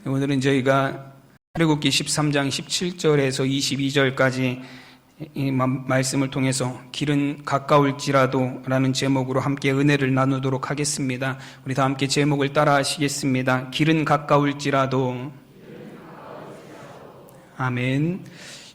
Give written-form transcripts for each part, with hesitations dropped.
오늘은 저희가 출애굽기 13장 17절에서 22절까지 이 말씀을 통해서 길은 가까울지라도 라는 제목으로 함께 은혜를 나누도록 하겠습니다. 우리 다 함께 제목을 따라 하시겠습니다. 길은 가까울지라도. 아멘.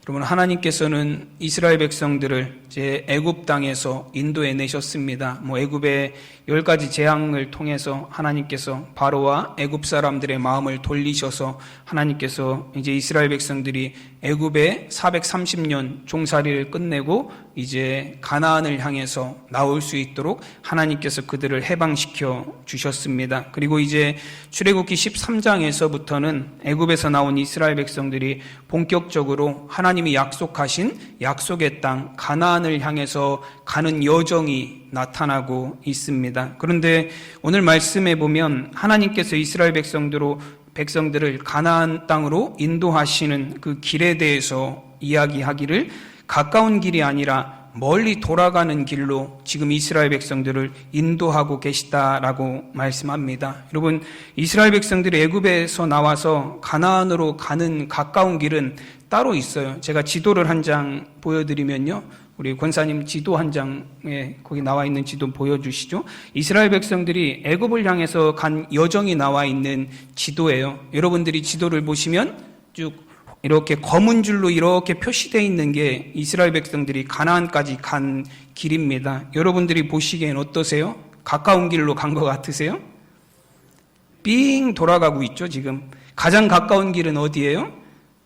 여러분, 하나님께서는 이스라엘 백성들을 이제 애굽 땅에서 인도해 내셨습니다. 애굽의 10가지 재앙을 통해서 하나님께서 바로와 애굽 사람들의 마음을 돌리셔서 하나님께서 이제 이스라엘 백성들이 애굽의 430년 종살이를 끝내고 이제 가나안을 향해서 나올 수 있도록 하나님께서 그들을 해방시켜 주셨습니다. 그리고 이제 출애굽기 13장에서부터는 애굽에서 나온 이스라엘 백성들이 본격적으로 하나님이 약속하신 약속의 땅 가나안을 향해서 가는 여정이 나타나고 있습니다. 그런데 오늘 말씀에 보면 하나님께서 이스라엘 백성들을 가나안 땅으로 인도하시는 그 길에 대해서 이야기하기를 가까운 길이 아니라 멀리 돌아가는 길로 지금 이스라엘 백성들을 인도하고 계시다라고 말씀합니다. 여러분, 이스라엘 백성들이 애굽에서 나와서 가나안으로 가는 가까운 길은 따로 있어요. 제가 지도를 한 장 보여드리면요, 우리 권사님 지도 한 장에 거기 나와 있는 지도 보여주시죠. 이스라엘 백성들이 애굽을 향해서 간 여정이 나와 있는 지도예요. 여러분들이 지도를 보시면 쭉 이렇게 검은 줄로 이렇게 표시되어 있는 게 이스라엘 백성들이 가나안까지 간 길입니다. 여러분들이 보시기엔 어떠세요? 가까운 길로 간 것 같으세요? 삥 돌아가고 있죠, 지금. 가장 가까운 길은 어디예요?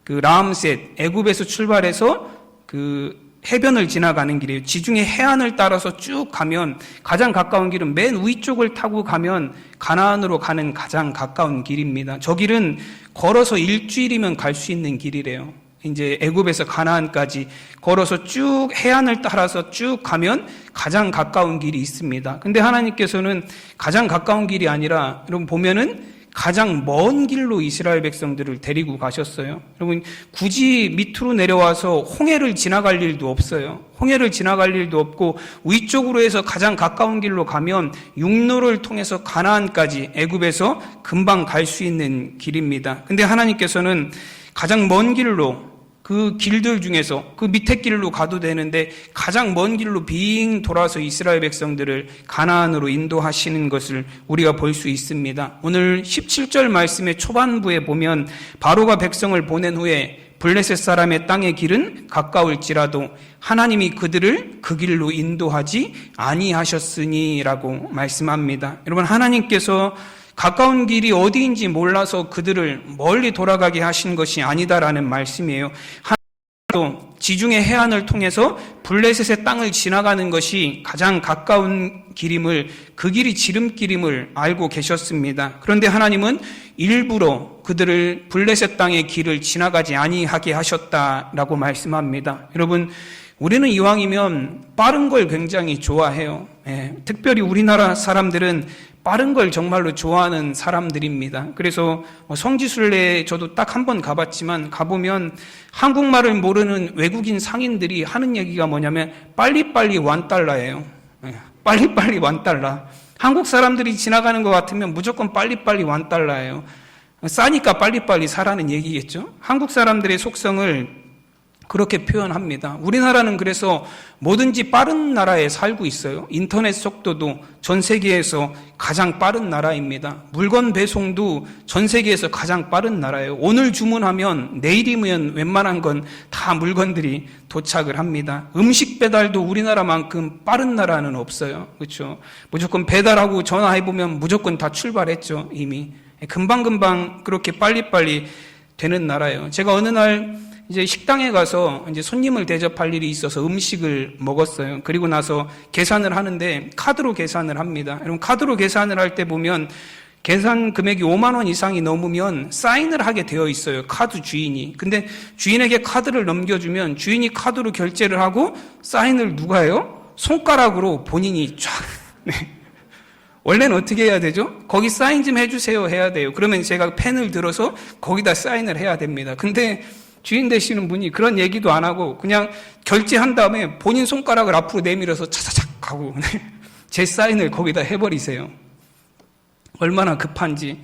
그 라암셋, 애굽에서 출발해서 그 해변을 지나가는 길이에요. 지중해 해안을 따라서 쭉 가면 가장 가까운 길은 맨 위쪽을 타고 가면 가나안으로 가는 가장 가까운 길입니다. 저 길은 걸어서 일주일이면 갈 수 있는 길이래요. 이제 애굽에서 가나안까지 걸어서 쭉 해안을 따라서 쭉 가면 가장 가까운 길이 있습니다. 근데 하나님께서는 가장 가까운 길이 아니라 여러분 보면은 가장 먼 길로 이스라엘 백성들을 데리고 가셨어요. 여러분, 굳이 밑으로 내려와서 홍해를 지나갈 일도 없어요. 홍해를 지나갈 일도 없고 위쪽으로 해서 가장 가까운 길로 가면 육로를 통해서 가나안까지 애굽에서 금방 갈 수 있는 길입니다. 근데 하나님께서는 가장 먼 길로 그 길들 중에서 그 밑에 길로 가도 되는데 가장 먼 길로 빙 돌아서 이스라엘 백성들을 가나안으로 인도하시는 것을 우리가 볼 수 있습니다. 오늘 17절 말씀의 초반부에 보면 바로가 백성을 보낸 후에 블레셋 사람의 땅의 길은 가까울지라도 하나님이 그들을 그 길로 인도하지 아니하셨으니라고 말씀합니다. 여러분, 하나님께서 가까운 길이 어디인지 몰라서 그들을 멀리 돌아가게 하신 것이 아니다라는 말씀이에요. 하나님도 지중해 해안을 통해서 블레셋의 땅을 지나가는 것이 가장 가까운 길임을, 그 길이 지름길임을 알고 계셨습니다. 그런데 하나님은 일부러 그들을 블레셋 땅의 길을 지나가지 아니하게 하셨다라고 말씀합니다. 여러분, 우리는 이왕이면 빠른 걸 굉장히 좋아해요. 특별히 우리나라 사람들은 빠른 걸 정말로 좋아하는 사람들입니다. 그래서 성지순례에 저도 딱 한 번 가봤지만 가보면 한국말을 모르는 외국인 상인들이 하는 얘기가 뭐냐면 빨리빨리 $1예요. 빨리빨리 $1. 한국 사람들이 지나가는 것 같으면 무조건 빨리빨리 $1예요. 싸니까 빨리빨리 사라는 얘기겠죠. 한국 사람들의 속성을 그렇게 표현합니다. 우리나라는 그래서 뭐든지 빠른 나라에 살고 있어요. 인터넷 속도도 전 세계에서 가장 빠른 나라입니다. 물건 배송도 전 세계에서 가장 빠른 나라예요. 오늘 주문하면 내일이면 웬만한 건 다 물건들이 도착을 합니다. 음식 배달도 우리나라만큼 빠른 나라는 없어요. 그렇죠? 무조건 배달하고 전화해보면 무조건 다 출발했죠, 이미. 금방금방 그렇게 빨리빨리 되는 나라예요. 제가 어느 날 이제 식당에 가서 이제 손님을 대접할 일이 있어서 음식을 먹었어요. 그리고 나서 계산을 하는데 카드로 계산을 합니다. 여러분, 카드로 계산을 할 때 보면 계산 금액이 5만 원 이상이 넘으면 사인을 하게 되어 있어요, 카드 주인이. 근데 주인에게 카드를 넘겨주면 주인이 카드로 결제를 하고 사인을 누가 해요? 손가락으로 본인이 쫙. 네. 원래는 어떻게 해야 되죠? 거기 사인 좀 해주세요 해야 돼요. 그러면 제가 펜을 들어서 거기다 사인을 해야 됩니다. 근데 주인 되시는 분이 그런 얘기도 안 하고 그냥 결제한 다음에 본인 손가락을 앞으로 내밀어서 차차착 하고 제 사인을 거기다 해버리세요. 얼마나 급한지.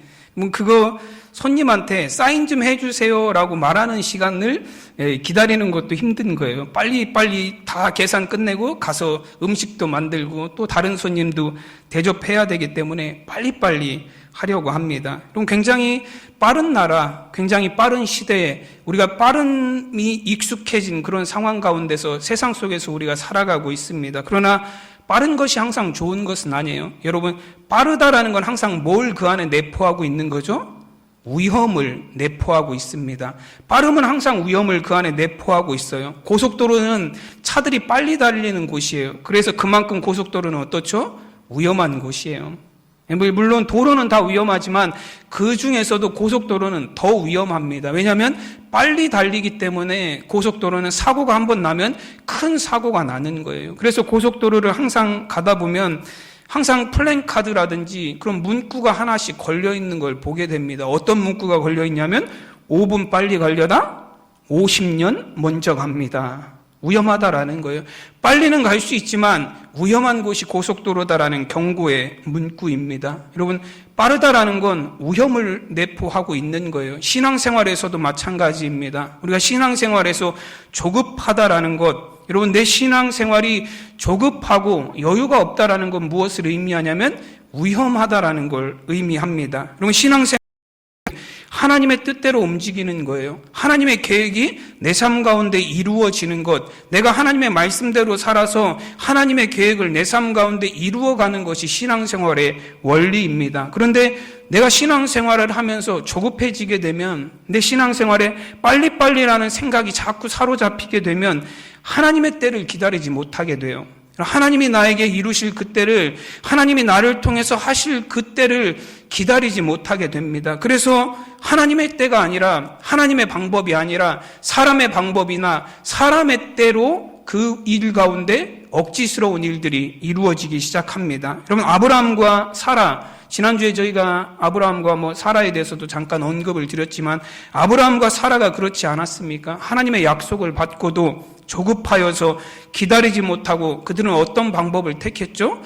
그거 손님한테 사인 좀 해주세요라고 말하는 시간을 기다리는 것도 힘든 거예요. 빨리 다 계산 끝내고 가서 음식도 만들고 또 다른 손님도 대접해야 되기 때문에 빨리빨리 하려고 합니다. 그럼 굉장히 빠른 나라, 굉장히 빠른 시대에 우리가 빠름이 익숙해진 그런 상황 가운데서 세상 속에서 우리가 살아가고 있습니다. 그러나 빠른 것이 항상 좋은 것은 아니에요. 여러분, 빠르다라는 건 항상 뭘 그 안에 내포하고 있는 거죠? 위험을 내포하고 있습니다. 빠름은 항상 위험을 그 안에 내포하고 있어요. 고속도로는 차들이 빨리 달리는 곳이에요. 그래서 그만큼 고속도로는 어떻죠? 위험한 곳이에요. 물론 도로는 다 위험하지만 그 중에서도 고속도로는 더 위험합니다. 왜냐하면 빨리 달리기 때문에 고속도로는 사고가 한번 나면 큰 사고가 나는 거예요. 그래서 고속도로를 항상 가다 보면 항상 플랜카드라든지 그런 문구가 하나씩 걸려있는 걸 보게 됩니다. 어떤 문구가 걸려있냐면 5분 빨리 가려다 50년 먼저 갑니다. 위험하다라는 거예요. 빨리는 갈 수 있지만 위험한 곳이 고속도로다라는 경고의 문구입니다. 여러분, 빠르다라는 건 위험을 내포하고 있는 거예요. 신앙생활에서도 마찬가지입니다. 우리가 신앙생활에서 조급하다라는 것, 여러분, 내 신앙생활이 조급하고 여유가 없다라는 건 무엇을 의미하냐면 위험하다라는 걸 의미합니다. 여러분, 신앙생활 하나님의 뜻대로 움직이는 거예요. 하나님의 계획이 내 삶 가운데 이루어지는 것, 내가 하나님의 말씀대로 살아서 하나님의 계획을 내 삶 가운데 이루어가는 것이 신앙생활의 원리입니다. 그런데 내가 신앙생활을 하면서 조급해지게 되면, 내 신앙생활에 빨리빨리라는 생각이 자꾸 사로잡히게 되면 하나님의 때를 기다리지 못하게 돼요. 하나님이 나에게 이루실 그 때를, 하나님이 나를 통해서 하실 그 때를 기다리지 못하게 됩니다. 그래서 하나님의 때가 아니라, 하나님의 방법이 아니라 사람의 방법이나 사람의 때로 그 일 가운데 억지스러운 일들이 이루어지기 시작합니다. 여러분, 아브라함과 사라, 지난주에 저희가 아브라함과 사라에 대해서도 잠깐 언급을 드렸지만 아브라함과 사라가 그렇지 않았습니까? 하나님의 약속을 받고도 조급하여서 기다리지 못하고 그들은 어떤 방법을 택했죠?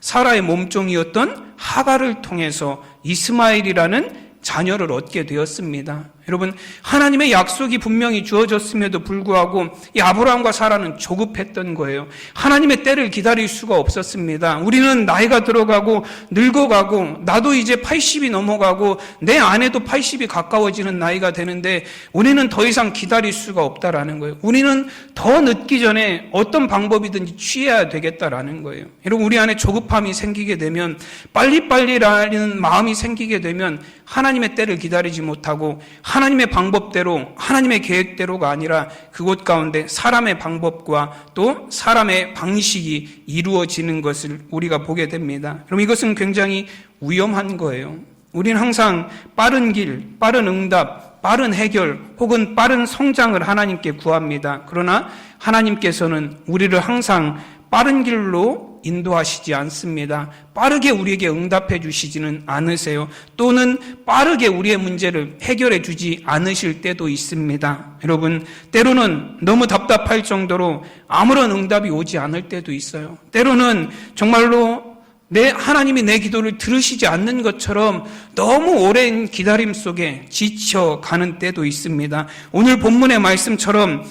사라의 몸종이었던 하갈을 통해서 이스마엘이라는 자녀를 얻게 되었습니다. 여러분, 하나님의 약속이 분명히 주어졌음에도 불구하고 이 아브라함과 사라는 조급했던 거예요. 하나님의 때를 기다릴 수가 없었습니다. 우리는 나이가 들어가고 늙어가고 나도 이제 80이 넘어가고 내 아내도 80이 가까워지는 나이가 되는데 우리는 더 이상 기다릴 수가 없다라는 거예요. 우리는 더 늦기 전에 어떤 방법이든지 취해야 되겠다라는 거예요. 여러분, 우리 안에 조급함이 생기게 되면, 빨리빨리라는 마음이 생기게 되면 하나님의 때를 기다리지 못하고 하나님의 방법대로, 하나님의 계획대로가 아니라 그곳 가운데 사람의 방법과 또 사람의 방식이 이루어지는 것을 우리가 보게 됩니다. 그럼 이것은 굉장히 위험한 거예요. 우리는 항상 빠른 길, 빠른 응답, 빠른 해결 혹은 빠른 성장을 하나님께 구합니다. 그러나 하나님께서는 우리를 항상 빠른 길로 인도하시지 않습니다. 빠르게 우리에게 응답해 주시지는 않으세요. 또는 빠르게 우리의 문제를 해결해 주지 않으실 때도 있습니다. 여러분, 때로는 너무 답답할 정도로 아무런 응답이 오지 않을 때도 있어요. 때로는 정말로 하나님이 내 기도를 들으시지 않는 것처럼 너무 오랜 기다림 속에 지쳐가는 때도 있습니다. 오늘 본문의 말씀처럼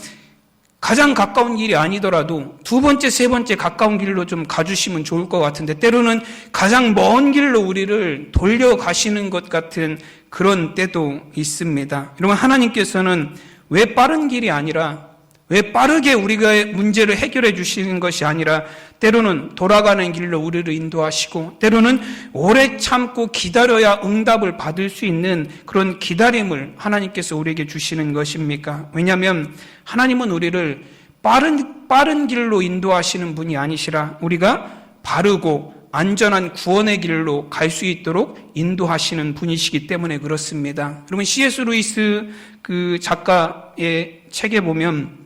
가장 가까운 길이 아니더라도 두 번째, 세 번째 가까운 길로 좀 가주시면 좋을 것 같은데 때로는 가장 먼 길로 우리를 돌려가시는 것 같은 그런 때도 있습니다. 여러분, 하나님께서는 왜 빠른 길이 아니라, 왜 빠르게 우리가 문제를 해결해 주시는 것이 아니라 때로는 돌아가는 길로 우리를 인도하시고 때로는 오래 참고 기다려야 응답을 받을 수 있는 그런 기다림을 하나님께서 우리에게 주시는 것입니까? 왜냐하면 하나님은 우리를 빠른 길로 인도하시는 분이 아니시라 우리가 바르고 안전한 구원의 길로 갈 수 있도록 인도하시는 분이시기 때문에 그렇습니다. 여러분, C.S. 루이스 그 작가의 책에 보면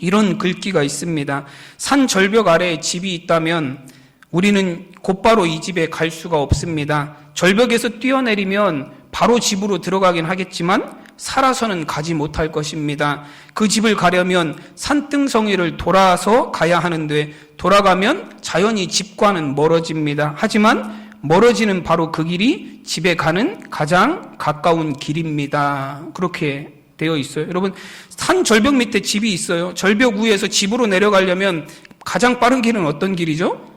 이런 글귀가 있습니다. 산 절벽 아래에 집이 있다면 우리는 곧바로 이 집에 갈 수가 없습니다. 절벽에서 뛰어내리면 바로 집으로 들어가긴 하겠지만 살아서는 가지 못할 것입니다. 그 집을 가려면 산등성이를 돌아서 가야 하는데 돌아가면 자연히 집과는 멀어집니다. 하지만 멀어지는 바로 그 길이 집에 가는 가장 가까운 길입니다. 그렇게 되어 있어요. 여러분, 산 절벽 밑에 집이 있어요. 절벽 위에서 집으로 내려가려면 가장 빠른 길은 어떤 길이죠?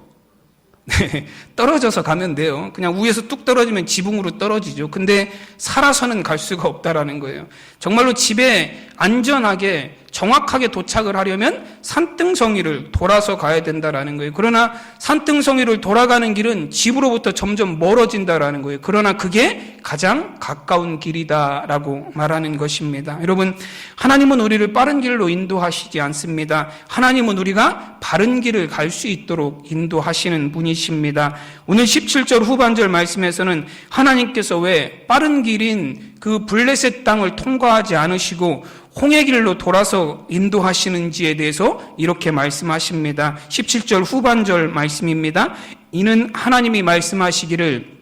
네, 떨어져서 가면 돼요. 그냥 위에서 뚝 떨어지면 지붕으로 떨어지죠. 근데 살아서는 갈 수가 없다라는 거예요. 정말로 집에 안전하게 정확하게 도착을 하려면 산등성이를 돌아서 가야 된다라는 거예요. 그러나 산등성이를 돌아가는 길은 집으로부터 점점 멀어진다라는 거예요. 그러나 그게 가장 가까운 길이다라고 말하는 것입니다. 여러분, 하나님은 우리를 빠른 길로 인도하시지 않습니다. 하나님은 우리가 바른 길을 갈 수 있도록 인도하시는 분이십니다. 오늘 17절 후반절 말씀에서는 하나님께서 왜 빠른 길인 그 블레셋 땅을 통과하지 않으시고 홍해 길로 돌아서 인도하시는지에 대해서 이렇게 말씀하십니다. 17절 후반절 말씀입니다. 이는 하나님이 말씀하시기를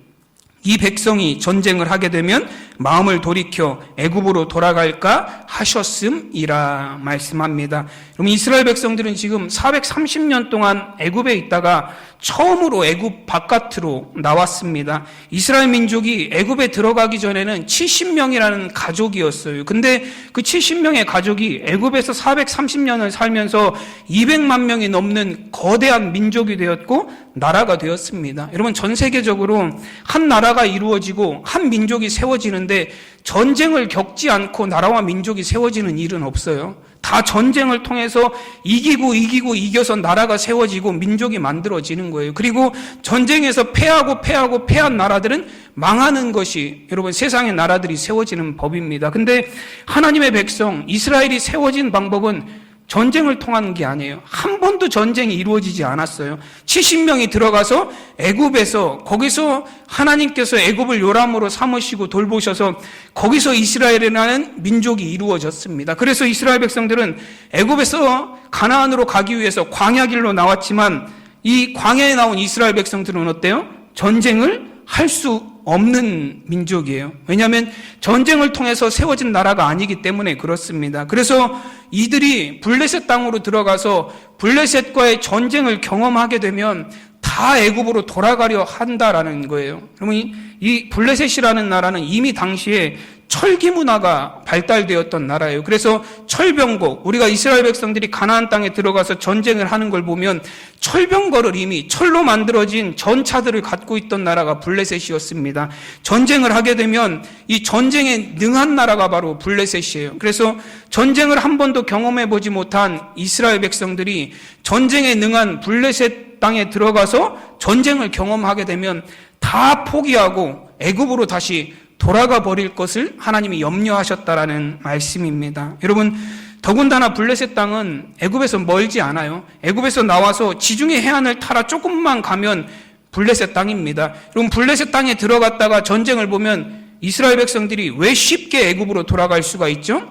이 백성이 전쟁을 하게 되면 마음을 돌이켜 애굽으로 돌아갈까 하셨음이라 말씀합니다. 그럼 이스라엘 백성들은 지금 430년 동안 애굽에 있다가 처음으로 애굽 바깥으로 나왔습니다. 이스라엘 민족이 애굽에 들어가기 전에는 70명이라는 가족이었어요. 근데 그 70명의 가족이 애굽에서 430년을 살면서 200만 명이 넘는 거대한 민족이 되었고 나라가 되었습니다. 여러분, 전 세계적으로 한 나라가 이루어지고 한 민족이 세워지는데 전쟁을 겪지 않고 나라와 민족이 세워지는 일은 없어요. 다 전쟁을 통해서 이겨서 나라가 세워지고 민족이 만들어지는 거예요. 그리고 전쟁에서 패한 나라들은 망하는 것이 여러분 세상의 나라들이 세워지는 법입니다. 근데 하나님의 백성 이스라엘이 세워진 방법은 전쟁을 통하는 게 아니에요. 한 번도 전쟁이 이루어지지 않았어요. 70명이 들어가서 애굽에서 거기서 하나님께서 애굽을 요람으로 삼으시고 돌보셔서 거기서 이스라엘이라는 민족이 이루어졌습니다. 그래서 이스라엘 백성들은 애굽에서 가나안으로 가기 위해서 광야길로 나왔지만 이 광야에 나온 이스라엘 백성들은 어때요? 전쟁을 할 수 없는 민족이에요. 왜냐하면 전쟁을 통해서 세워진 나라가 아니기 때문에 그렇습니다. 그래서 이들이 블레셋 땅으로 들어가서 블레셋과의 전쟁을 경험하게 되면 다 애굽으로 돌아가려 한다라는 거예요. 그러면 이 블레셋이라는 나라는 이미 당시에 철기 문화가 발달되었던 나라예요. 그래서 철병거, 우리가 이스라엘 백성들이 가나안 땅에 들어가서 전쟁을 하는 걸 보면 철병거를 이미 철로 만들어진 전차들을 갖고 있던 나라가 블레셋이었습니다. 전쟁을 하게 되면 이 전쟁에 능한 나라가 바로 블레셋이에요. 그래서 전쟁을 한 번도 경험해 보지 못한 이스라엘 백성들이 전쟁에 능한 블레셋 땅에 들어가서 전쟁을 경험하게 되면 다 포기하고 애굽으로 다시 돌아가 버릴 것을 하나님이 염려하셨다라는 말씀입니다. 여러분, 더군다나 블레셋 땅은 애굽에서 멀지 않아요. 애굽에서 나와서 지중해 해안을 타라 조금만 가면 블레셋 땅입니다. 여러분, 블레셋 땅에 들어갔다가 전쟁을 보면 이스라엘 백성들이 왜 쉽게 애굽으로 돌아갈 수가 있죠?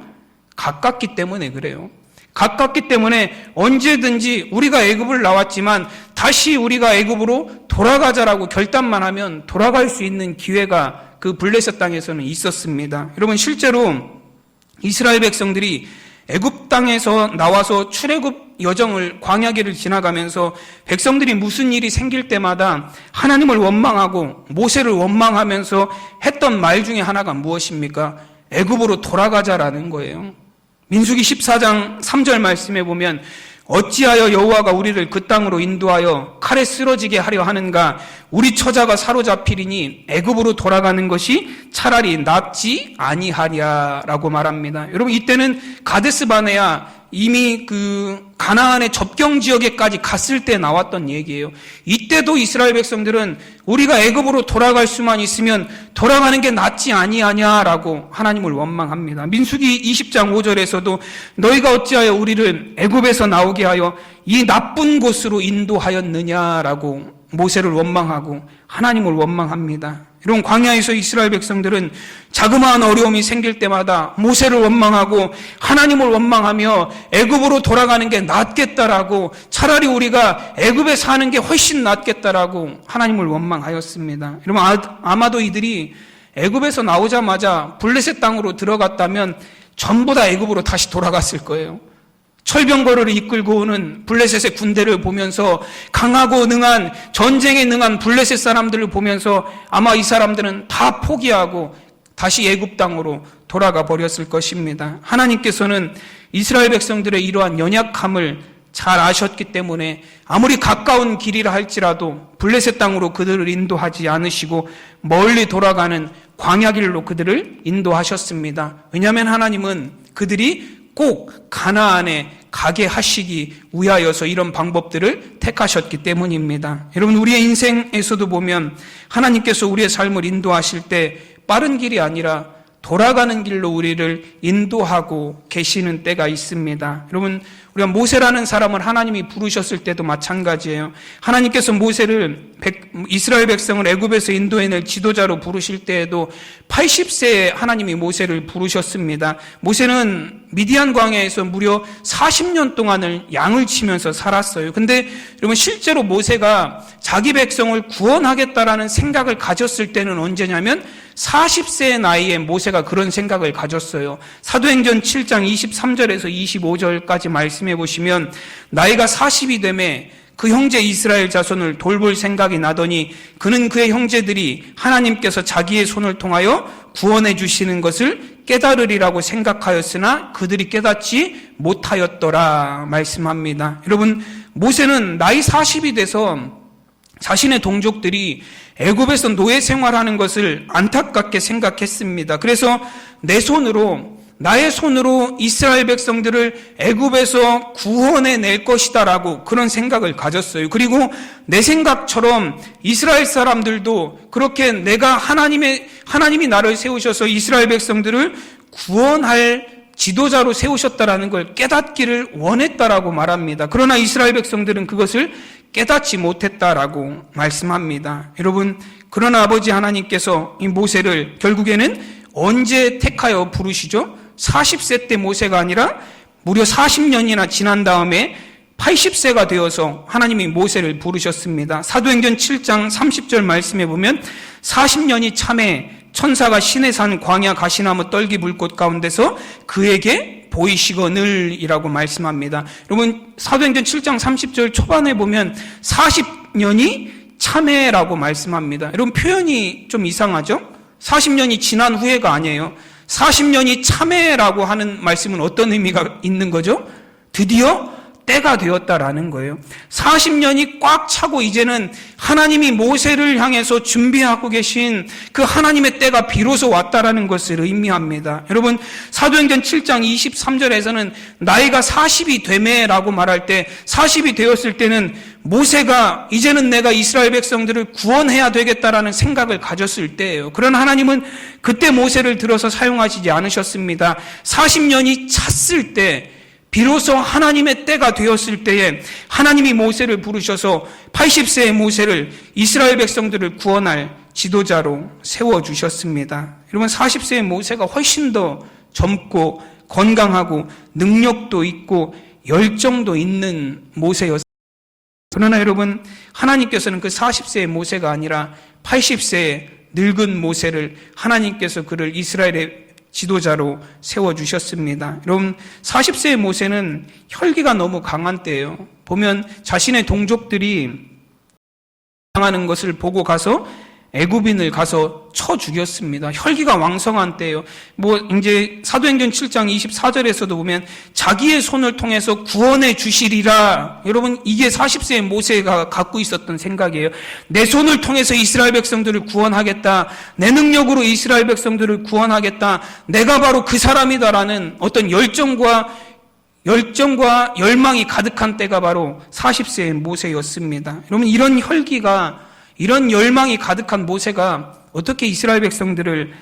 가깝기 때문에 그래요. 가깝기 때문에 언제든지 우리가 애굽을 나왔지만 다시 우리가 애굽으로 돌아가자라고 결단만 하면 돌아갈 수 있는 기회가 그 블레셋 땅에서는 있었습니다. 여러분, 실제로 이스라엘 백성들이 애굽 땅에서 나와서 출애굽 여정을 광야길을 지나가면서 백성들이 무슨 일이 생길 때마다 하나님을 원망하고 모세를 원망하면서 했던 말 중에 하나가 무엇입니까? 애굽으로 돌아가자라는 거예요. 민수기 14장 3절 말씀에 보면 어찌하여 여호와가 우리를 그 땅으로 인도하여 칼에 쓰러지게 하려 하는가? 우리 처자가 사로잡히리니 애굽으로 돌아가는 것이 차라리 낫지 아니하랴라고 말합니다. 여러분, 이때는 가데스 바네아 이미 그 가나안의 접경 지역에까지 갔을 때 나왔던 얘기예요. 이때도 이스라엘 백성들은 우리가 애굽으로 돌아갈 수만 있으면 돌아가는 게 낫지 아니하냐라고 하나님을 원망합니다. 민수기 20장 5절에서도 너희가 어찌하여 우리를 애굽에서 나오게 하여 이 나쁜 곳으로 인도하였느냐라고 모세를 원망하고 하나님을 원망합니다. 이런 광야에서 이스라엘 백성들은 자그마한 어려움이 생길 때마다 모세를 원망하고 하나님을 원망하며 애굽으로 돌아가는 게 낫겠다라고, 차라리 우리가 애굽에 사는 게 훨씬 낫겠다라고 하나님을 원망하였습니다. 여러분, 아마도 이들이 애굽에서 나오자마자 블레셋 땅으로 들어갔다면 전부 다 애굽으로 다시 돌아갔을 거예요. 철병거를 이끌고 오는 블레셋의 군대를 보면서 강하고 능한, 전쟁에 능한 블레셋 사람들을 보면서 아마 이 사람들은 다 포기하고 다시 애굽 땅으로 돌아가 버렸을 것입니다. 하나님께서는 이스라엘 백성들의 이러한 연약함을 잘 아셨기 때문에 아무리 가까운 길이라 할지라도 블레셋 땅으로 그들을 인도하지 않으시고 멀리 돌아가는 광야길로 그들을 인도하셨습니다. 왜냐하면 하나님은 그들이 꼭 가나안에 가게 하시기 위하여서 이런 방법들을 택하셨기 때문입니다. 여러분, 우리의 인생에서도 보면 하나님께서 우리의 삶을 인도하실 때 빠른 길이 아니라 돌아가는 길로 우리를 인도하고 계시는 때가 있습니다. 여러분, 우리가 모세라는 사람을 하나님이 부르셨을 때도 마찬가지예요. 하나님께서 모세를 이스라엘 백성을 애굽에서 인도해낼 지도자로 부르실 때에도 80세에 하나님이 모세를 부르셨습니다. 모세는 미디안 광야에서 무려 40년 동안을 양을 치면서 살았어요. 근데 여러분, 실제로 모세가 자기 백성을 구원하겠다라는 생각을 가졌을 때는 언제냐면 40세의 나이에 모세가 그런 생각을 가졌어요. 사도행전 7장 23절에서 25절까지 말씀해 보시면, 나이가 40이 되매 그 형제 이스라엘 자손을 돌볼 생각이 나더니 그는 그의 형제들이 하나님께서 자기의 손을 통하여 구원해 주시는 것을 깨달으리라고 생각하였으나 그들이 깨닫지 못하였더라 말씀합니다. 여러분, 모세는 나이 40이 돼서 자신의 동족들이 애굽에서 노예 생활하는 것을 안타깝게 생각했습니다. 그래서 나의 손으로 이스라엘 백성들을 애굽에서 구원해 낼 것이다라고 그런 생각을 가졌어요. 그리고 내 생각처럼 이스라엘 사람들도 그렇게 하나님이 나를 세우셔서 이스라엘 백성들을 구원할 지도자로 세우셨다라는 걸 깨닫기를 원했다라고 말합니다. 그러나 이스라엘 백성들은 그것을 깨닫지 못했다라고 말씀합니다. 여러분, 그러나 아버지 하나님께서 이 모세를 결국에는 언제 택하여 부르시죠? 40세 때 모세가 아니라 무려 40년이나 지난 다음에 80세가 되어서 하나님이 모세를 부르셨습니다. 사도행전 7장 30절 말씀해 보면 40년이 참에 천사가 시내산 광야 가시나무 떨기 불꽃 가운데서 그에게 보이시거늘이라고 말씀합니다. 여러분, 사도행전 7장 30절 초반에 보면 40년이 참회라고 말씀합니다. 여러분, 표현이 좀 이상하죠? 40년이 지난 후에가 아니에요. 40년이 참회라고 하는 말씀은 어떤 의미가 있는 거죠? 드디어 때가 되었다라는 거예요. 40년이 꽉 차고 이제는 하나님이 모세를 향해서 준비하고 계신 그 하나님의 때가 비로소 왔다라는 것을 의미합니다. 여러분, 사도행전 7장 23절에서는 나이가 40이 되매라고 말할 때 40이 되었을 때는 모세가 이제는 내가 이스라엘 백성들을 구원해야 되겠다라는 생각을 가졌을 때예요. 그러나 하나님은 그때 모세를 들어서 사용하시지 않으셨습니다. 40년이 찼을 때, 비로소 하나님의 때가 되었을 때에 하나님이 모세를 부르셔서 80세의 모세를 이스라엘 백성들을 구원할 지도자로 세워주셨습니다. 여러분, 40세의 모세가 훨씬 더 젊고 건강하고 능력도 있고 열정도 있는 모세였습니다. 그러나 여러분, 하나님께서는 그 40세의 모세가 아니라 80세의 늙은 모세를 하나님께서 그를 이스라엘의 지도자로 세워주셨습니다. 여러분, 40세의 모세는 혈기가 너무 강한 때예요. 보면 자신의 동족들이 당하는 것을 보고 가서 애굽인을 가서 쳐 죽였습니다. 혈기가 왕성한 때예요. 이제 사도행전 7장 24절에서도 보면 자기의 손을 통해서 구원해 주시리라. 여러분, 이게 40세의 모세가 갖고 있었던 생각이에요. 내 손을 통해서 이스라엘 백성들을 구원하겠다. 내 능력으로 이스라엘 백성들을 구원하겠다. 내가 바로 그 사람이다라는 어떤 열정과 열망이 가득한 때가 바로 40세의 모세였습니다. 여러분, 이런 열망이 가득한 모세가 어떻게 이스라엘 백성들을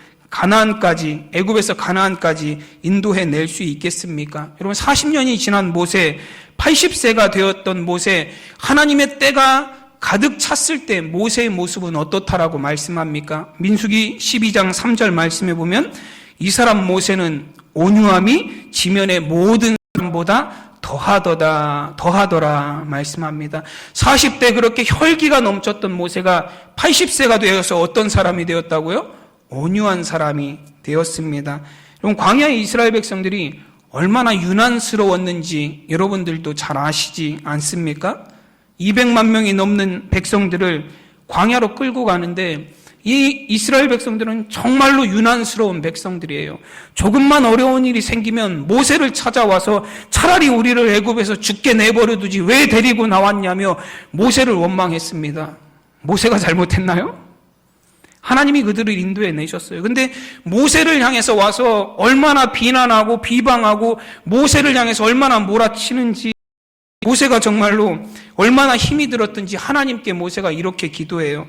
애굽에서 가나안까지 인도해 낼 수 있겠습니까? 여러분, 40년이 지난 모세, 80세가 되었던 모세, 하나님의 때가 가득 찼을 때 모세의 모습은 어떻다라고 말씀합니까? 민수기 12장 3절 말씀해 보면 이 사람 모세는 온유함이 지면의 모든 사람보다 더하더라 말씀합니다. 40대 그렇게 혈기가 넘쳤던 모세가 80세가 되어서 어떤 사람이 되었다고요? 온유한 사람이 되었습니다. 그럼 광야의 이스라엘 백성들이 얼마나 유난스러웠는지 여러분들도 잘 아시지 않습니까? 200만 명이 넘는 백성들을 광야로 끌고 가는데 이 이스라엘 백성들은 정말로 유난스러운 백성들이에요. 조금만 어려운 일이 생기면 모세를 찾아와서 차라리 우리를 애굽에서 죽게 내버려 두지 왜 데리고 나왔냐며 모세를 원망했습니다. 모세가 잘못했나요? 하나님이 그들을 인도해 내셨어요. 근데 모세를 향해서 와서 얼마나 비난하고 비방하고 모세를 향해서 얼마나 몰아치는지, 모세가 정말로 얼마나 힘이 들었든지 하나님께 모세가 이렇게 기도해요.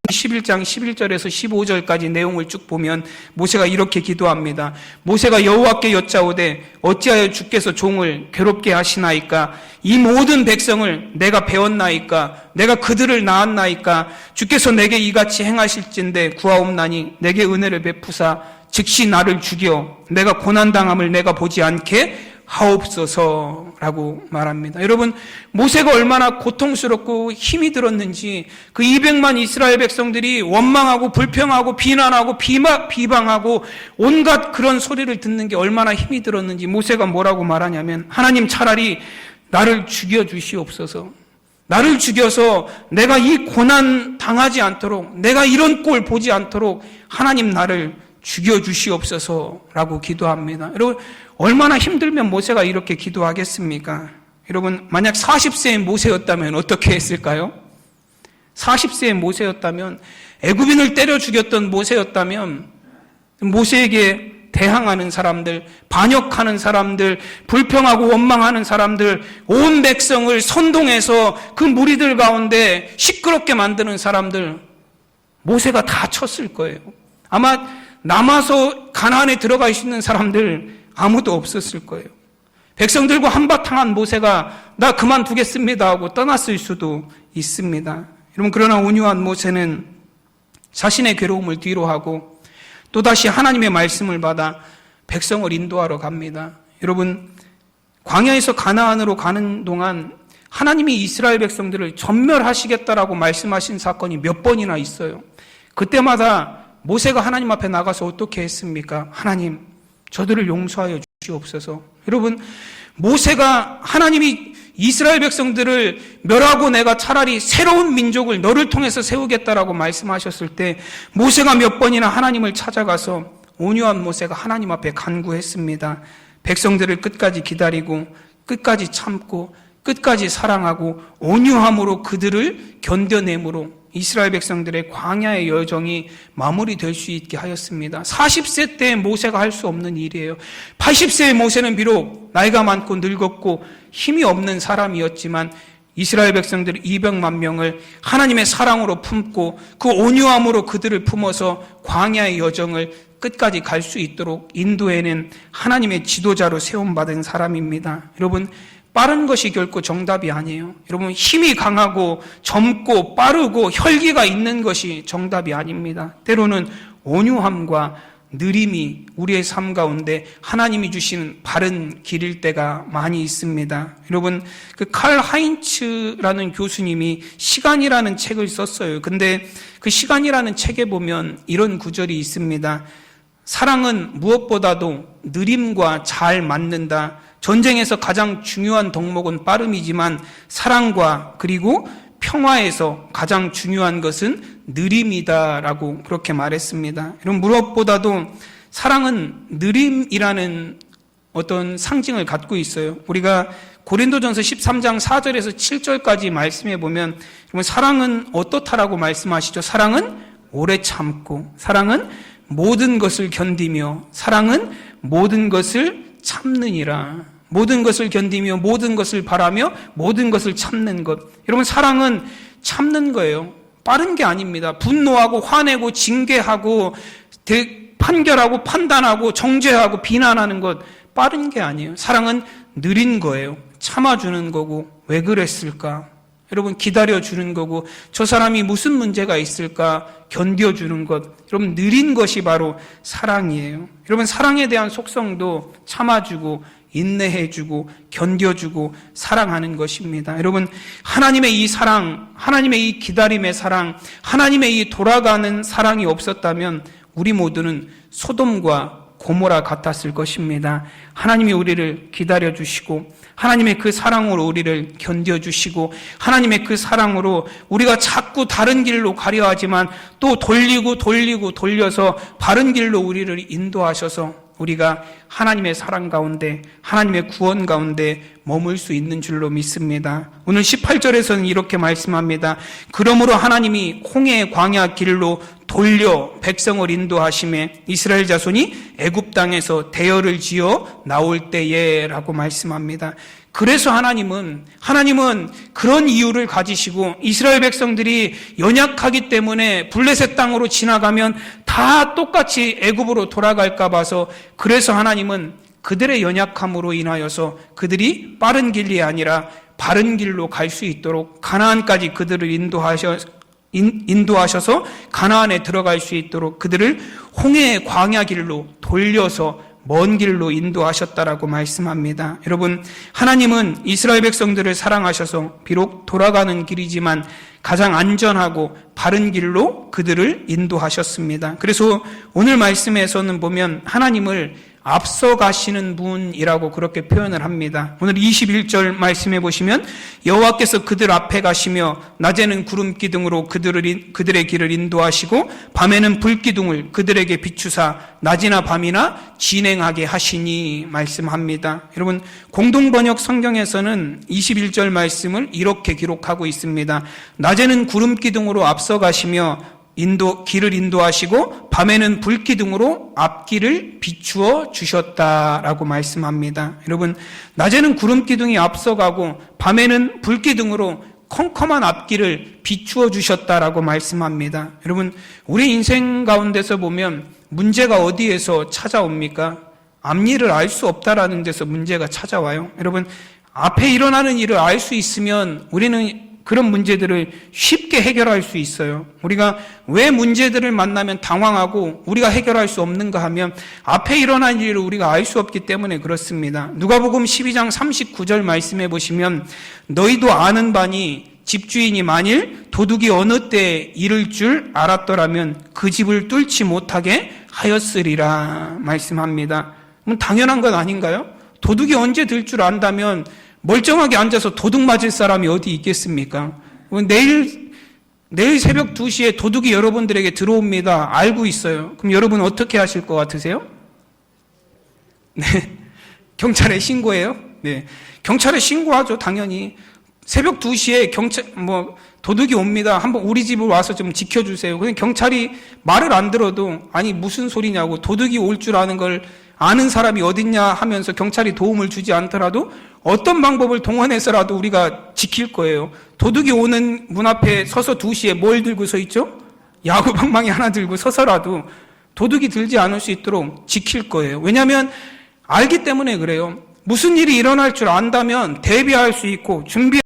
11장 11절에서 15절까지 내용을 쭉 보면 모세가 이렇게 기도합니다. 모세가 여호와께 여짜오되 어찌하여 주께서 종을 괴롭게 하시나이까? 이 모든 백성을 내가 배웠나이까? 내가 그들을 낳았나이까? 주께서 내게 이같이 행하실진대 구하옵나니 내게 은혜를 베푸사 즉시 나를 죽여 내가 고난당함을 내가 보지 않게 하옵소서라고 말합니다. 여러분, 모세가 얼마나 고통스럽고 힘이 들었는지 그 200만 이스라엘 백성들이 원망하고 불평하고 비난하고 비방하고 온갖 그런 소리를 듣는 게 얼마나 힘이 들었는지 모세가 뭐라고 말하냐면, 하나님 차라리 나를 죽여주시옵소서. 나를 죽여서 내가 이 고난 당하지 않도록, 내가 이런 꼴 보지 않도록 하나님 나를 죽여주시옵소서라고 기도합니다. 여러분, 얼마나 힘들면 모세가 이렇게 기도하겠습니까? 여러분, 만약 40세의 모세였다면 어떻게 했을까요? 40세의 모세였다면, 애굽인을 때려 죽였던 모세였다면 모세에게 대항하는 사람들, 반역하는 사람들, 불평하고 원망하는 사람들, 온 백성을 선동해서 그 무리들 가운데 시끄럽게 만드는 사람들, 모세가 다 쳤을 거예요. 아마 남아서 가나안에 들어가 있는 사람들 아무도 없었을 거예요. 백성들과 한바탕한 모세가 나 그만두겠습니다 하고 떠났을 수도 있습니다. 여러분, 그러나 온유한 모세는 자신의 괴로움을 뒤로하고 또다시 하나님의 말씀을 받아 백성을 인도하러 갑니다. 여러분, 광야에서 가나안으로 가는 동안 하나님이 이스라엘 백성들을 전멸하시겠다라고 말씀하신 사건이 몇 번이나 있어요. 그때마다 모세가 하나님 앞에 나가서 어떻게 했습니까? 하나님, 저들을 용서하여 주시옵소서. 여러분, 모세가 하나님이 이스라엘 백성들을 멸하고 내가 차라리 새로운 민족을 너를 통해서 세우겠다라고 말씀하셨을 때 모세가 몇 번이나 하나님을 찾아가서 온유한 모세가 하나님 앞에 간구했습니다. 백성들을 끝까지 기다리고 끝까지 참고 끝까지 사랑하고 온유함으로 그들을 견뎌내므로 이스라엘 백성들의 광야의 여정이 마무리될 수 있게 하였습니다. 40세 때 모세가 할 수 없는 일이에요. 80세의 모세는 비록 나이가 많고 늙었고 힘이 없는 사람이었지만 이스라엘 백성들 200만 명을 하나님의 사랑으로 품고 그 온유함으로 그들을 품어서 광야의 여정을 끝까지 갈 수 있도록 인도해낸 하나님의 지도자로 세움받은 사람입니다. 여러분, 빠른 것이 결코 정답이 아니에요. 여러분, 힘이 강하고 젊고 빠르고 혈기가 있는 것이 정답이 아닙니다. 때로는 온유함과 느림이 우리의 삶 가운데 하나님이 주시는 바른 길일 때가 많이 있습니다. 여러분, 그 칼 하인츠라는 교수님이 시간이라는 책을 썼어요. 근데 그 시간이라는 책에 보면 이런 구절이 있습니다. 사랑은 무엇보다도 느림과 잘 맞는다. 전쟁에서 가장 중요한 덕목은 빠름이지만 사랑과 그리고 평화에서 가장 중요한 것은 느림이다라고 그렇게 말했습니다. 여러분, 무엇보다도 사랑은 느림이라는 어떤 상징을 갖고 있어요. 우리가 고린도전서 13장 4절에서 7절까지 말씀해 보면 사랑은 어떻다라고 말씀하시죠? 사랑은 오래 참고, 사랑은 모든 것을 견디며, 사랑은 모든 것을 참느니라. 모든 것을 견디며 모든 것을 바라며 모든 것을 참는 것. 여러분, 사랑은 참는 거예요. 빠른 게 아닙니다. 분노하고 화내고 징계하고 판결하고 판단하고 정죄하고 비난하는 것 빠른 게 아니에요. 사랑은 느린 거예요. 참아주는 거고, 왜 그랬을까? 여러분, 기다려주는 거고, 저 사람이 무슨 문제가 있을까 견뎌주는 것. 여러분, 느린 것이 바로 사랑이에요. 여러분, 사랑에 대한 속성도 참아주고 인내해주고 견뎌주고 사랑하는 것입니다. 여러분, 하나님의 이 사랑, 하나님의 이 기다림의 사랑, 하나님의 이 돌아가는 사랑이 없었다면 우리 모두는 소돔과 고모라 같았을 것입니다. 하나님이 우리를 기다려주시고 하나님의 그 사랑으로 우리를 견뎌주시고 하나님의 그 사랑으로 우리가 자꾸 다른 길로 가려 하지만 또 돌려서 바른 길로 우리를 인도하셔서 우리가 하나님의 사랑 가운데 하나님의 구원 가운데 머물 수 있는 줄로 믿습니다. 오늘 18절에서는 이렇게 말씀합니다. 그러므로 하나님이 홍해의 광야 길로 돌려 백성을 인도하심에 이스라엘 자손이 애굽 땅에서 대열을 지어 나올 때에 라고 말씀합니다. 그래서 하나님은 그런 이유를 가지시고 이스라엘 백성들이 연약하기 때문에 블레셋 땅으로 지나가면 다 똑같이 애굽으로 돌아갈까 봐서 그래서 하나님은 그들의 연약함으로 인하여서 그들이 빠른 길이 아니라 바른 길로 갈 수 있도록 가나안까지 그들을 인도하셔서 가나안에 들어갈 수 있도록 그들을 홍해의 광야 길로 돌려서 먼 길로 인도하셨다라고 말씀합니다. 여러분, 하나님은 이스라엘 백성들을 사랑하셔서 비록 돌아가는 길이지만 가장 안전하고 바른 길로 그들을 인도하셨습니다. 그래서 오늘 말씀에서는 보면 하나님을 앞서가시는 분이라고 그렇게 표현을 합니다. 오늘 21절 말씀해 보시면 여호와께서 그들 앞에 가시며 낮에는 구름 기둥으로 그들의 길을 인도하시고 밤에는 불 기둥을 그들에게 비추사 낮이나 밤이나 진행하게 하시니 말씀합니다. 여러분, 공동번역 성경에서는 21절 말씀을 이렇게 기록하고 있습니다. 낮에는 구름 기둥으로 앞서가시며 길을 인도하시고 밤에는 불기둥으로 앞길을 비추어 주셨다라고 말씀합니다. 여러분, 낮에는 구름기둥이 앞서가고 밤에는 불기둥으로 컴컴한 앞길을 비추어 주셨다라고 말씀합니다. 여러분, 우리 인생 가운데서 보면 문제가 어디에서 찾아옵니까? 앞일을 알 수 없다라는 데서 문제가 찾아와요. 여러분, 앞에 일어나는 일을 알 수 있으면 우리는 그런 문제들을 쉽게 해결할 수 있어요. 우리가 왜 문제들을 만나면 당황하고 우리가 해결할 수 없는가 하면 앞에 일어난 일을 우리가 알 수 없기 때문에 그렇습니다. 누가복음 12장 39절 말씀해 보시면 너희도 아는 바니 집주인이 만일 도둑이 어느 때에 이를 줄 알았더라면 그 집을 뚫지 못하게 하였으리라 말씀합니다. 당연한 건 아닌가요? 도둑이 언제 들 줄 안다면 멀쩡하게 앉아서 도둑 맞을 사람이 어디 있겠습니까? 내일 새벽 2시에 도둑이 여러분들에게 들어옵니다. 알고 있어요. 그럼 여러분 어떻게 하실 것 같으세요? 네. 경찰에 신고해요? 네. 경찰에 신고하죠, 당연히. 새벽 2시에 도둑이 옵니다. 한번 우리 집으로 와서 좀 지켜주세요. 근데 경찰이 말을 안 들어도, 아니, 무슨 소리냐고, 도둑이 올 줄 아는 걸 아는 사람이 어딨냐 하면서 경찰이 도움을 주지 않더라도 어떤 방법을 동원해서라도 우리가 지킬 거예요. 도둑이 오는 문 앞에 서서 2시에 뭘 들고 서 있죠? 야구 방망이 하나 들고 서서라도 도둑이 들지 않을 수 있도록 지킬 거예요. 왜냐하면 알기 때문에 그래요. 무슨 일이 일어날 줄 안다면 대비할 수 있고 준비하고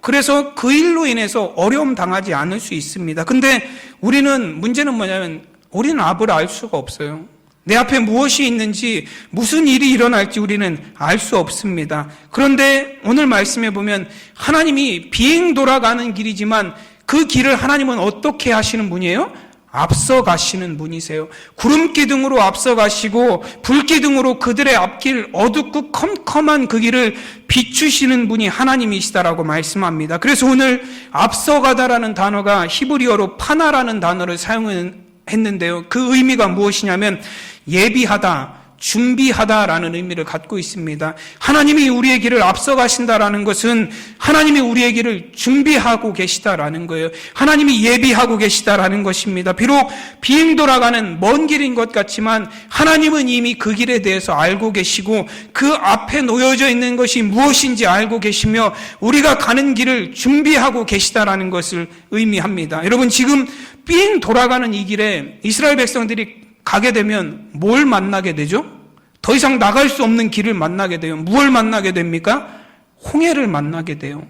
그래서 그 일로 인해서 어려움 당하지 않을 수 있습니다. 근데 문제는 뭐냐면 우리는 앞을 알 수가 없어요. 내 앞에 무엇이 있는지 무슨 일이 일어날지 우리는 알 수 없습니다. 그런데 오늘 말씀해 보면 하나님이 비행 돌아가는 길이지만 그 길을 하나님은 어떻게 하시는 분이에요? 앞서 가시는 분이세요. 구름 기둥으로 앞서 가시고 불 기둥으로 그들의 앞길 어둡고 컴컴한 그 길을 비추시는 분이 하나님이시다라고 말씀합니다. 그래서 오늘 앞서가다라는 단어가 히브리어로 파나라는 단어를 사용했는데요. 그 의미가 무엇이냐면 예비하다, 준비하다라는 의미를 갖고 있습니다. 하나님이 우리의 길을 앞서 가신다라는 것은 하나님이 우리의 길을 준비하고 계시다라는 거예요. 하나님이 예비하고 계시다라는 것입니다. 비록 비행 돌아가는 먼 길인 것 같지만 하나님은 이미 그 길에 대해서 알고 계시고 그 앞에 놓여져 있는 것이 무엇인지 알고 계시며 우리가 가는 길을 준비하고 계시다라는 것을 의미합니다. 여러분, 지금 비행 돌아가는 이 길에 이스라엘 백성들이 가게 되면 뭘 만나게 되죠? 더 이상 나갈 수 없는 길을 만나게 돼요. 무엇을 만나게 됩니까? 홍해를 만나게 돼요.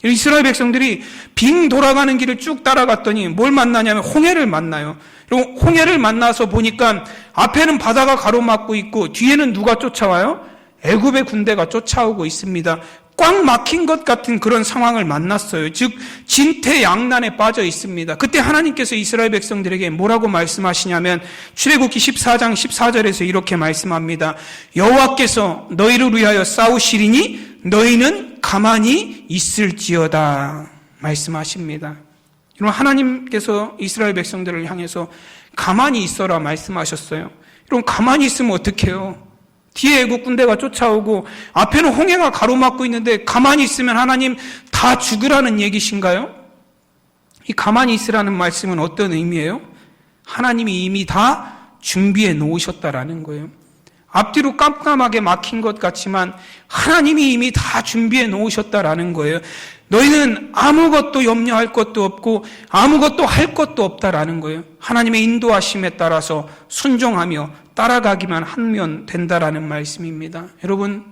이스라엘 백성들이 빙 돌아가는 길을 쭉 따라갔더니 뭘 만나냐면 홍해를 만나요. 그리고 홍해를 만나서 보니까 앞에는 바다가 가로막고 있고 뒤에는 누가 쫓아와요? 애굽의 군대가 쫓아오고 있습니다. 꽉 막힌 것 같은 그런 상황을 만났어요. 즉 진퇴양난에 빠져 있습니다. 그때 하나님께서 이스라엘 백성들에게 뭐라고 말씀하시냐면 출애굽기 14장 14절에서 이렇게 말씀합니다. 여호와께서 너희를 위하여 싸우시리니 너희는 가만히 있을지어다 말씀하십니다. 여러분, 하나님께서 이스라엘 백성들을 향해서 가만히 있어라 말씀하셨어요. 여러분, 가만히 있으면 어떡해요? 뒤에 애국 군대가 쫓아오고 앞에는 홍해가 가로막고 있는데 가만히 있으면 하나님 다 죽으라는 얘기신가요? 이 가만히 있으라는 말씀은 어떤 의미예요? 하나님이 이미 다 준비해 놓으셨다라는 거예요. 앞뒤로 깜깜하게 막힌 것 같지만 하나님이 이미 다 준비해 놓으셨다라는 거예요. 너희는 아무것도 염려할 것도 없고 아무것도 할 것도 없다라는 거예요. 하나님의 인도하심에 따라서 순종하며 따라가기만 하면 된다라는 말씀입니다. 여러분,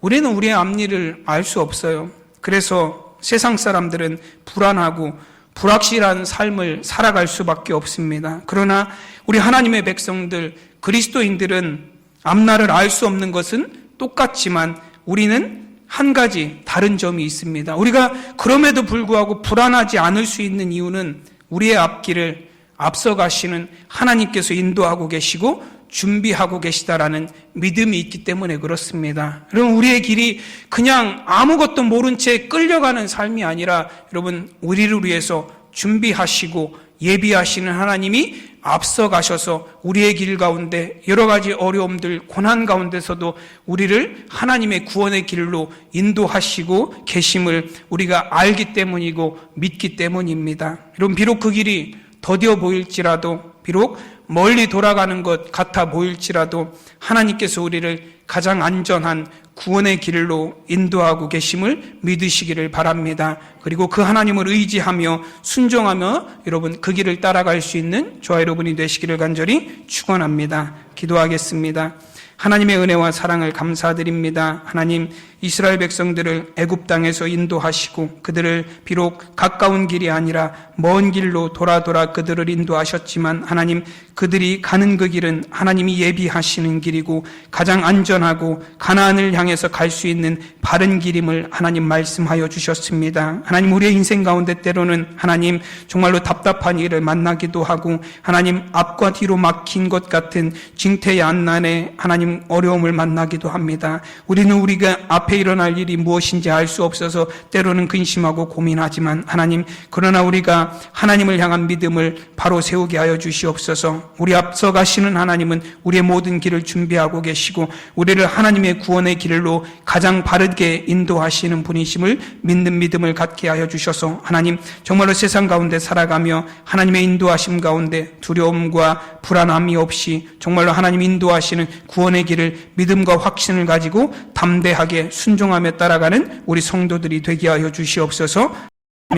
우리는 우리의 앞일을 알 수 없어요. 그래서 세상 사람들은 불안하고 불확실한 삶을 살아갈 수밖에 없습니다. 그러나 우리 하나님의 백성들, 그리스도인들은 앞날을 알 수 없는 것은 똑같지만 우리는 한 가지 다른 점이 있습니다. 우리가 그럼에도 불구하고 불안하지 않을 수 있는 이유는 우리의 앞길을 앞서가시는 하나님께서 인도하고 계시고 준비하고 계시다라는 믿음이 있기 때문에 그렇습니다. 여러분, 우리의 길이 그냥 아무것도 모른 채 끌려가는 삶이 아니라 여러분, 우리를 위해서 준비하시고 예비하시는 하나님이 앞서가셔서 우리의 길 가운데 여러 가지 어려움들, 고난 가운데서도 우리를 하나님의 구원의 길로 인도하시고 계심을 우리가 알기 때문이고 믿기 때문입니다. 여러분, 비록 그 길이 더디어 보일지라도, 비록 멀리 돌아가는 것 같아 보일지라도 하나님께서 우리를 가장 안전한 구원의 길로 인도하고 계심을 믿으시기를 바랍니다. 그리고 그 하나님을 의지하며 순종하며 여러분 그 길을 따라갈 수 있는 저와 여러분이 되시기를 간절히 축원합니다. 기도하겠습니다. 하나님의 은혜와 사랑을 감사드립니다. 하나님, 이스라엘 백성들을 애굽 땅에서 인도하시고 그들을 비록 가까운 길이 아니라 먼 길로 돌아 그들을 인도하셨지만 하나님, 그들이 가는 그 길은 하나님이 예비하시는 길이고 가장 안전하고 가나안을 향해서 갈 수 있는 바른 길임을 하나님 말씀하여 주셨습니다. 하나님, 우리의 인생 가운데 때로는 하나님 정말로 답답한 일을 만나기도 하고 하나님 앞과 뒤로 막힌 것 같은 징태양난에 하나님 어려움을 만나기도 합니다. 우리는 우리가 앞에 일어날 일이 무엇인지 알 수 없어서 때로는 근심하고 고민하지만 하나님, 그러나 우리가 하나님을 향한 믿음을 바로 세우게 하여 주시옵소서. 우리 앞서 가시는 하나님은 우리의 모든 길을 준비하고 계시고 우리를 하나님의 구원의 길로 가장 바르게 인도하시는 분이심을 믿는 믿음을 갖게 하여 주셔서 하나님, 정말로 세상 가운데 살아가며 하나님의 인도하심 가운데 두려움과 불안함이 없이 정말로 하나님 인도하시는 구원의 길을 믿음과 확신을 가지고 담대하게 순종하며 따라가는 우리 성도들이 되게 하여 주시옵소서.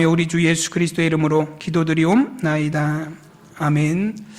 우리 주 예수 그리스도의 이름으로 기도드리옵나이다. 아멘.